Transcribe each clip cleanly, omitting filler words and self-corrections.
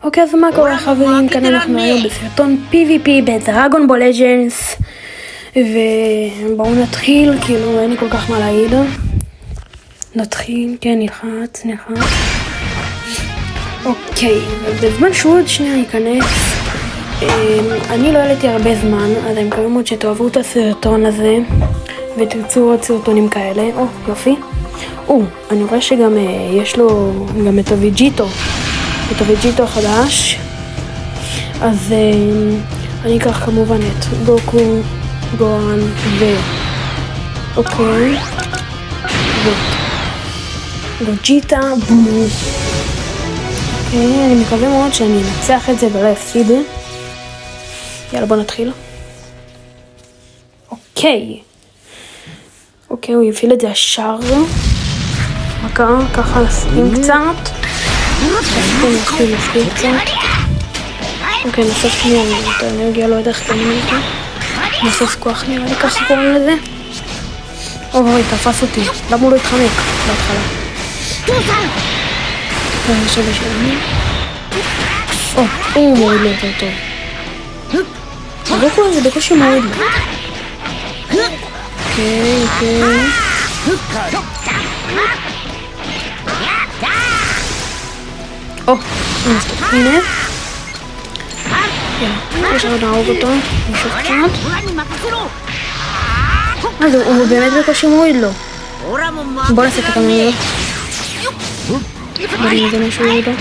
אוקיי, אז מה קורה חברים? כאן אנחנו היום בסרטון PvP בדרגון בול לג'נדס, ובואו נתחיל, כאילו אין לי כל כך מה להגיד. נתחיל, כן, נלחץ. אוקיי, בזמן שהוא עוד שנייה ייכנס, אני לא העליתי הרבה זמן, אז אני מקווה מאוד שתאהבו את הסרטון הזה ותרצו עוד סרטונים כאלה. יופי. אני רואה שגם יש לו גם את הויג'יטו, החדש. אז אני אקח כמובן את גוקו, גואן אוקיי, וג'יטה, בום. אוקיי, אני מקווה מאוד שאני אנצח את זה ולא אפסיד. יאללה, בוא נתחיל. אוקיי, הוא יפעיל את זה ישר. ככה נסכים קצת. נסכים קצת. אוקיי, נסף שנייה את האנרגיה, לא יודע איך קוראים לזה. נסף כוח נראה לי, ככה קוראים לזה. אוי, תפס אותי. למה הוא לא התחמק בהתחלה? הוא מוריד לו יותר טוב. הגוקו הזה בקושי מוריד לו. אוקיי. הנה. יאללה, עכשיו נהרוג אותו. נשוב קצת. אז הוא באמת בקושי מוריד לו. בוא נעשה את הכמויות. בוא נראה משהו יוריד לו.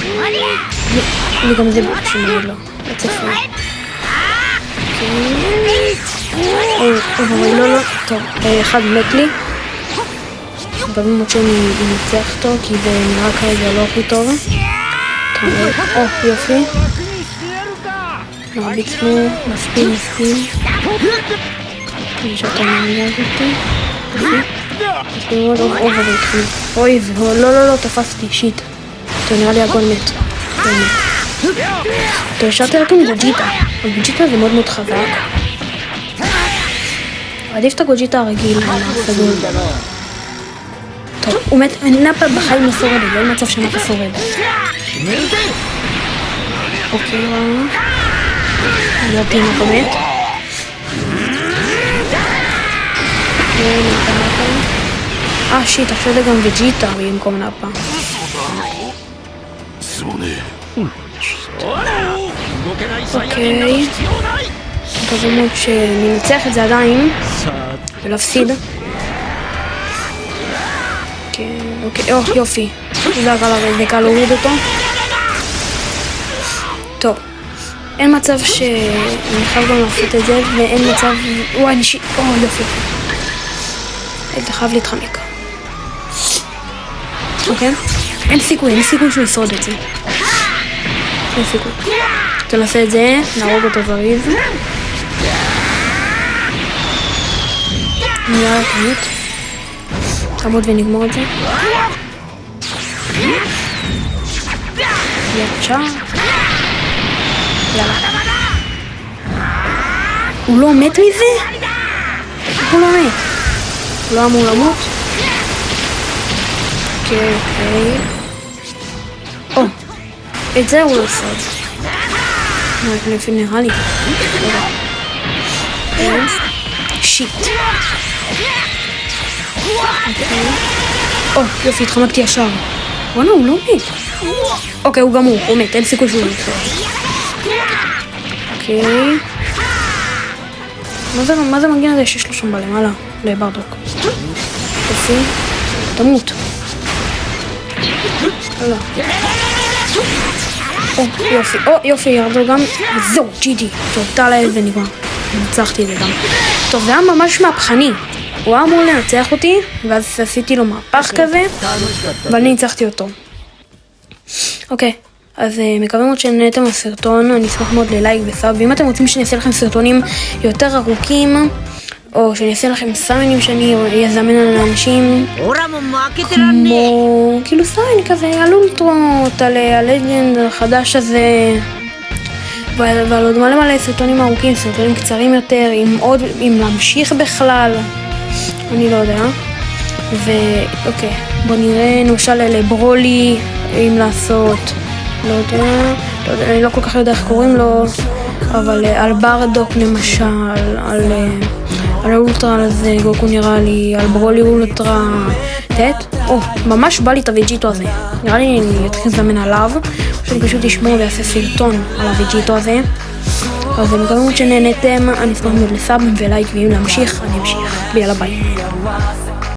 וגם זה בקושי מוריד לו. לצפון. לא. טוב, אחד מת לי. מקווה מאוד שאני אנצח אותו, כי זה נראה כרגע לא הכי טוב. יופי. נרביצנו, מספיק. יש אותה נראה אותי. מספיק מאוד, אוי, לא, תפסתי, שיט. טוב, נראה לי הגון מת. טוב, השארתי אותו עם גוג'יטה. הגוג'יטה זה מאוד מאוד חזק. עדיף את הגוג'יטה הרגיל, הסגול. טוב, הוא מת, נאפה בחיים לא שורד, לא מצב שנאפה שורד. אוקיי, יופי, נאפה מת. שיט, עכשיו זה גם וג'יטה במקום נאפה. אוקיי. מקווה מאוד שננצח את זה עדיין ולהפסיד. אוקיי, יופי. זה קל להוריד אותו. טוב, אין מצב שאני חייב גם להפסיד את זה, ואין מצב... יופי. אתה חייב להתחמק. אוקיי? אין סיכוי שהוא ישרוד את זה. אין סיכוי. תנסה את זה, נהרוג אותו זריז. נראה תמיד. תעמוד ונגמור את זה. ישר. יאללה. הוא לא מת מזה? הוא לא מת. הוא לא אמור למות. אוקיי. את זה הוא לא עושה. לפי נראה לי. שיט. יופי, התחמקתי ישר. וואלה, הוא לא מת. אוקיי, הוא גמור, הוא מת, אין סיכוי שהוא מת. אוקיי. מה זה מגיע הזה שיש לו שם בלמעלה? לברדוק. יופי. תמות. לא. יופי, ירדו גם. זהו, ג'ידי. טוב, תעלה ונגמר. נצחתי את זה גם. טוב, זה היה ממש מהפכני. הוא היה אמור לנצח אותי, ואז עשיתי לו מהפך כזה, ואני ניצחתי אותו. אוקיי, אז מקווה מאוד שנהנתם מהסרטון, אני אשמח מאוד ללייק וסאב, ואם אתם רוצים שאני אעשה לכם סרטונים יותר ארוכים, או שאני אעשה לכם סאמינים שאני אזמן על האנשים, כמו כאילו סאמין כזה, על אולטרות, על הלג'נד החדש הזה, ועל עוד מלא סרטונים ארוכים, סרטונים קצרים יותר, אם להמשיך בכלל, אני לא יודע. ואוקיי, בוא נראה, למשל לברולי, אם לעשות, לא יודע, אני לא כל כך יודע איך קוראים לו, אבל על ברדוק למשל, על האולטרה הזה, גוקו נראה לי, על ברולי אולטרה טט. ממש בא לי את הווג'יטו הזה. נראה לי אני אתחיל לזמן עליו, שאני פשוט אשמור ויעשה סרטון על הווג'יטו הזה. אז מקווה מאוד שנהנתם, אני אשמח מאוד לסאבים ולייק, ואם להמשיך, אני אמשיך. ביאללה ביי.